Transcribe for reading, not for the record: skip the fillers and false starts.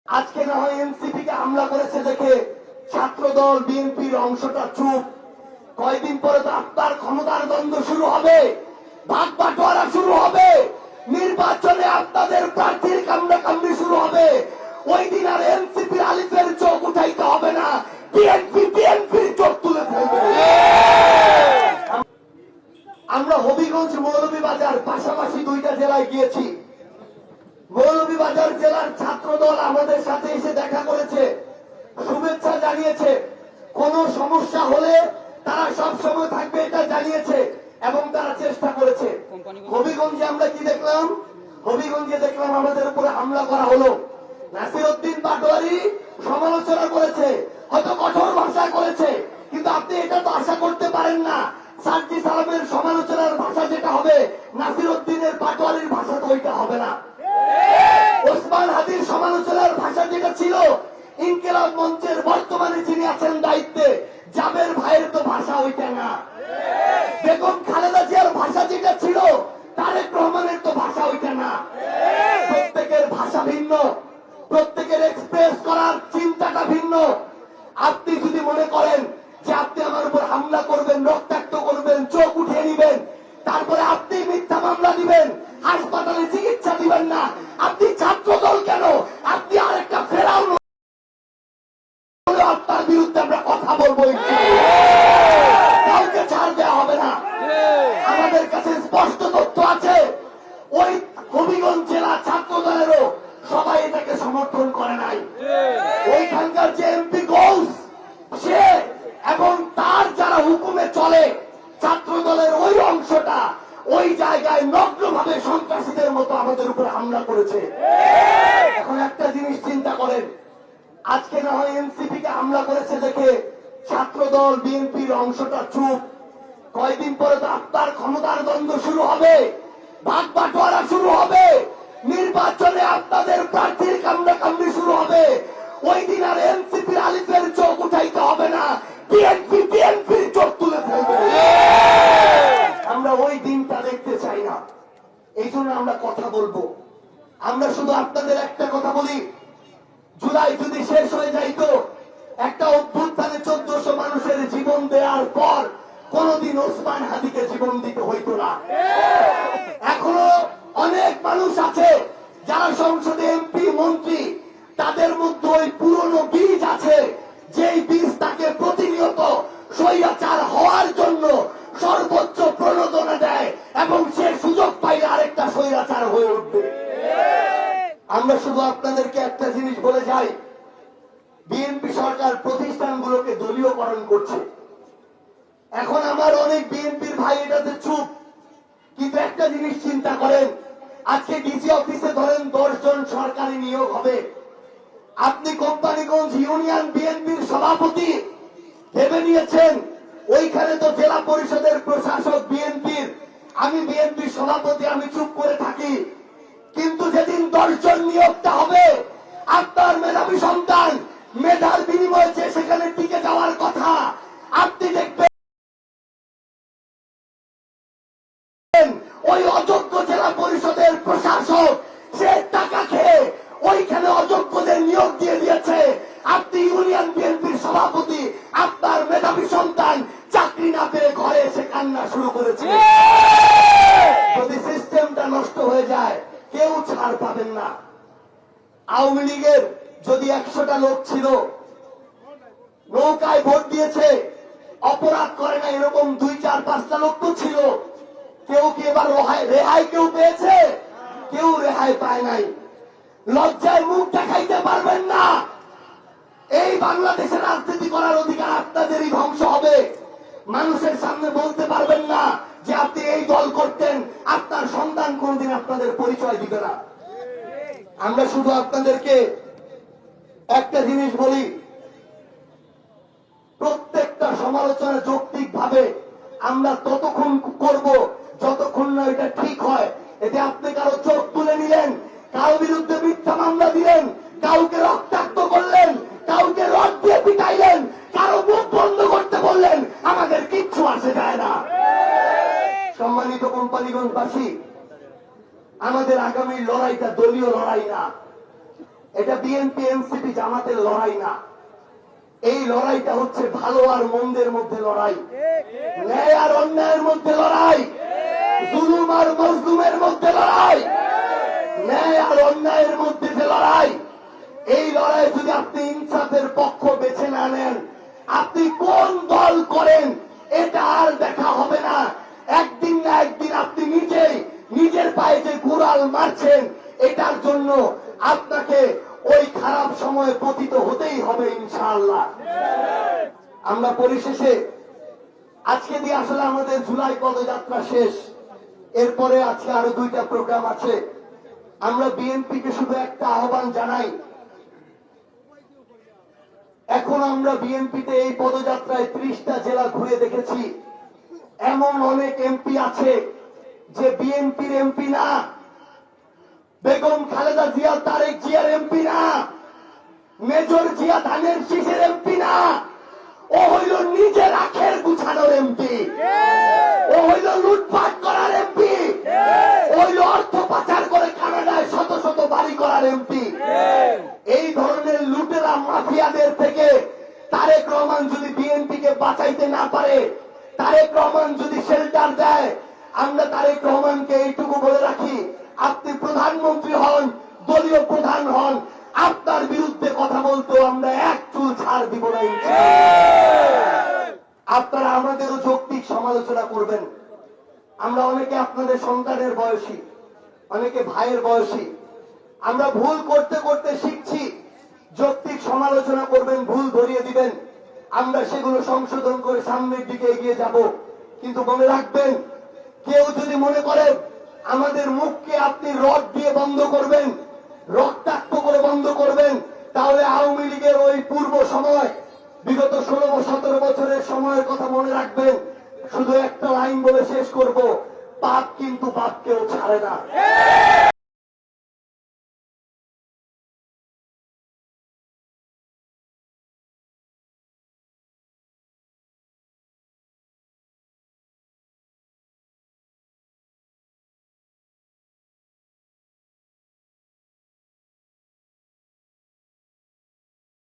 আজকে না হয় এনসিপি কে হামলা করেছে দেখে ছাত্রদল বিএনপির অংশটা চুপ। কয়দিন পরে তো আপনার ক্ষমতার দ্বন্দ্ব শুরু হবে, ভাগ বাটোয়ারা শুরু হবে, নির্বাচনে আপনাদের প্রার্থীর কামড়াকামড়ি শুরু হবে। ওই দিন আর এনসিপির আলিফের চোখ উঠাইতে হবে না, বিএনপির চোখ তুলে ফেলবে। আমরা হবিগঞ্জ মৌলভীবাজার পাশাপাশি দুইটা জেলায় গিয়েছি। মৌলভীবাজার জেলার ছাত্রদল আমাদের সাথে এসে দেখা করেছে, শুভেচ্ছা জানিয়েছে, কোন সমস্যা হলে তারা সব সময় থাকবে এটা জানিয়েছে এবং তারা চেষ্টা করেছে। হবিগঞ্জে আমরা কি দেখলাম? হবিগঞ্জে দেখলাম আমাদের উপরে হামলা করা হলো। নাসিরউদ্দিন পাটোয়ারি সমালোচনা করেছে, হয়তো কঠোর ভাষায় করেছে, কিন্তু আপনি এটা তো আশা করতে পারেন না সার্জি সালামের সমালোচনার ভাষা যেটা হবে, নাসিরউদ্দিনের পাটোয়ারির ভাষা তো ওইটা হবে না। ওসমান হাদির সমালোচনার ভাষা যেটা ছিল, ইনকিলাব মঞ্চের বর্তমানে যিনি আছেন দায়িত্বে জাবের ভাইয়ের তো ভাষা ওইটা না। বেগম খালেদা জিয়ার ভাষা যেটা ছিল, তারেক রহমানের তো ভাষা ওইটা না। প্রত্যেকের ভাষা ভিন্ন, প্রত্যেকের এক্সপ্রেস করার চিন্তাটা ভিন্ন। আপনি যদি মনে করেন যে আপনি আমার উপর হামলা করবেন, রক্তাক্ত করবেন, চোখ উঠিয়ে নিবেন, তারপরে আপনি মিথ্যা মামলা দিবেন, হাসপাতালে চিকিৎসা দিবেন না, আপনি ছাত্রদল কেন, আপনি আরেকটা ফেরাউন, আপনার বিরুদ্ধে আমরা কথা বলবো, কাউকে ছাড় দেওয়া হবে না। আমাদের কাছে স্পষ্ট তথ্য আছে, ওই হবিগঞ্জ জেলা ছাত্রদলেরও সবাই এটাকে সমর্থন করে নাই। ওইখানকার যে এমপি গৌস, সে এবং তার যারা হুকুমে চলে ছাত্রদলের ওই অংশটা ওই জায়গায় নগ্নভাবে সন্ত্রাসীদের মতো আমাদের উপরে হামলা করেছে। এখন একটা জিনিস চিন্তা করেন, আজকে না হয় এনসিপি কে হামলা করেছে দেখে ছাত্রদল বিএনপির অংশটা চুপ। কয়দিন পরে তো আপনার ক্ষমতার দ্বন্দ্ব শুরু হবে, ভাগ বাটোয়ারা শুরু হবে, নির্বাচনে আপনাদের প্রার্থীর কামড়াকামড়ি শুরু হবে। ওই দিন আর এনসিপির আলিফের চোখ উঠাইতে হবে না, বিএনপির চোখ তুলে ফেলবে। আমরা ওই দিনটা দেখতে চাই না, এই জন্য আমরা কথা বলবো। আমরা শুধু আপনাদের একটা কথা বলি, জুলাই যদি শেষ হয়ে যাইতো, একটা অভ্যুত্থানে 1400 মানুষের জীবন দেওয়ার পর কোনদিন ওসমান হাদিকে জীবন দিতে হইতো না। এখনো অনেক মানুষ আছে যারা সংসদে এমপি মন্ত্রী, তাদের মধ্যে ওই পুরনো বীজ আছে, যেই বীজ তাকে প্রতিনিয়ত স্বৈরাচার হওয়ার জন্য সর্বোচ্চ প্রণোদনা দেয় এবং সে সুযোগ পাইলে আরেকটা স্বৈরাচার হয়ে উঠবে। আমরা শুধু আপনাদেরকে একটা জিনিস বলে যাই, বিএনপি সরকার প্রতিষ্ঠানগুলোকে দলীয়করণ করছে। এখন আমার অনেক বিএনপির ভাই এটাতে চুপ, কিন্তু একটা জিনিস চিন্তা করেন, আজকে ডিসি অফিসে ধরেন 10 জন সরকারি নিয়োগ হবে, আপনি কোম্পানিগঞ্জ ইউনিয়ন বিএনপির সভাপতি ভেবে নিয়েছেন, ওইখানে তো জেলা পরিষদের প্রশাসক বিএনপির, আমি বিএনপির সভাপতি, আমি চুপ করে থাকি। কিন্তু যেদিন 10 জন নিয়োগটা হবে, আপনার মেধাবী সন্তান মেধার বিনিময়ে যে সেখানে টিকে যাওয়ার কথা, আপনি দেখবেন ওই অযোগ্য জেলা পরিষদের প্রশাসক সে টাকা খেয়ে ওইখানে অযোগ্যদের নিয়োগ দিয়ে দিয়েছে। আপনি ইউনিয়ন বিএনপির সভাপতি, আপনার মেধাবী সন্তান চাকরি না পেয়ে ঘরে এসে কান্না শুরু করেছে। যদি সিস্টেমটা নষ্ট হয়ে যায়, কেউ ছাড় পাবেন না। আওয়ামী লীগের যদি 100টা লোক ছিল, নৌকায় ভোট দিয়েছে, অপরাধ করে না এরকম 2, 4, 5টা লোক তো ছিল, কেউ কি এবার রেহাই কেউ পেয়েছে? কেউ রেহাই পায় নাই। লজ্জায় মুখ দেখাইতে পারবেন না। এই বাংলাদেশের রাজনীতি করার অধিকার আপনাদেরই ধ্বংস হবে। মানুষের সামনে বলতে পারবেন না যে আপনি এই দল করতেন, আপনার সন্তান কোনদিন আপনাদের পরিচয় দিবে না। আমরা শুধু আপনাদেরকে একটা জিনিস বলি, প্রত্যেকটা সমালোচনা যৌক্তিক ভাবে আমরা ততক্ষণ করব যতক্ষণ না এটা ঠিক হয়। এতে আপনি কারো চোখ তুলে নিলেন, কারো বিরুদ্ধে মিথ্যা মামলা দিলেন, কাউকে রক্তাক্ত করলেন, কাউকে রড দিয়ে পিটাইলেন, কারো মুখ বন্ধ করতে বললেন, আমাদের কিচ্ছু আসে যায় না। সম্মানিত কোম্পানিগঞ্জবাসী, আমাদের আগামী লড়াইটা দলীয় লড়াই না, এটা বিএনপি এনসিপি জামাতের লড়াই না, এই লড়াইটা হচ্ছে ভালো আর মন্দের মধ্যে লড়াই, ন্যায় আর অন্যায়ের মধ্যে লড়াই, জুলুম আর মজলুমের মধ্যে লড়াই, ন্যায় আর অন্যায়ের মধ্যে যে লড়াই, এই লড়াই যদি আপনি ইনসাফের পক্ষ বেছে না নেন, আপনি কোন দল করেন এটা আর দেখা হবে না। একদিন না একদিন আপনি নিজেই নিজের পায়ে যে কুড়াল মারছেন, এটার জন্য আপনাকে ওই খারাপ সময়ে পতিত হতেই হবে ইনশাআল্লাহ। আমরা পরিশেষে আজকে দিয়ে আসলে আমাদের জুলাই পদযাত্রা শেষ, এরপরে আজকে আরো 2টা প্রোগ্রাম আছে। আমরা বিএনপিকে শুধু একটা আহ্বান জানাই, এখন আমরা বিএনপিতে এই পদযাত্রায় 30টা জেলা ঘুরে দেখেছি, এমন অনেক এমপি আছে যে বিএনপির এমপি না, বেগম খালেদা জিয়া তারেক জিয়ার এমপি না, মেজর জিয়া ধানের শীষের এমপি না, ও হইল নিজের আখের গুছানোর এমপি, ও হইল লুটপাট করার এমপি, ও হইল অর্থ পাচার করে কানাডায় শত শত বাড়ি করার এমপি। এই ধরনের লুটেরা মাফিয়াদের থেকে তারেক রহমান যদি বিএনপিকে বাঁচাইতে না পারে, তারেক রহমান যদি শেল্টার দেয়, আমরা তারেক রহমানকে এইটুকু বলে রাখি, আপনি প্রধানমন্ত্রী হন, দলীয় প্রধান হন, আপনার বিরুদ্ধে কথা বলতেও আমরা এক চুল ছাড় দিব না। আপনারা আমাদেরও যৌক্তিক সমালোচনা করবেন। আমরা অনেকে আপনাদের সন্তানের বয়সী, অনেকে ভাইয়ের বয়সী, আমরা ভুল করতে করতে শিখছি, যৌক্তিক সমালোচনা করবেন, ভুল ধরিয়ে দিবেন, আমরা সেগুলো সংশোধন করে সামনের দিকে এগিয়ে যাব। কিন্তু মনে রাখবেন, কেউ যদি মনে করেন আমাদের মুখকে আপনি রড দিয়ে বন্ধ করবেন, রক্তাক্ত করে বন্ধ করবেন, তাহলে আওয়ামী লীগের ওই পূর্ব সময়, বিগত 16-17 বছরের সময়ের কথা মনে রাখবেন। শুধু একটা লাইন বলে শেষ করব, পাপ কিন্তু বাপকেও ছাড়ে না।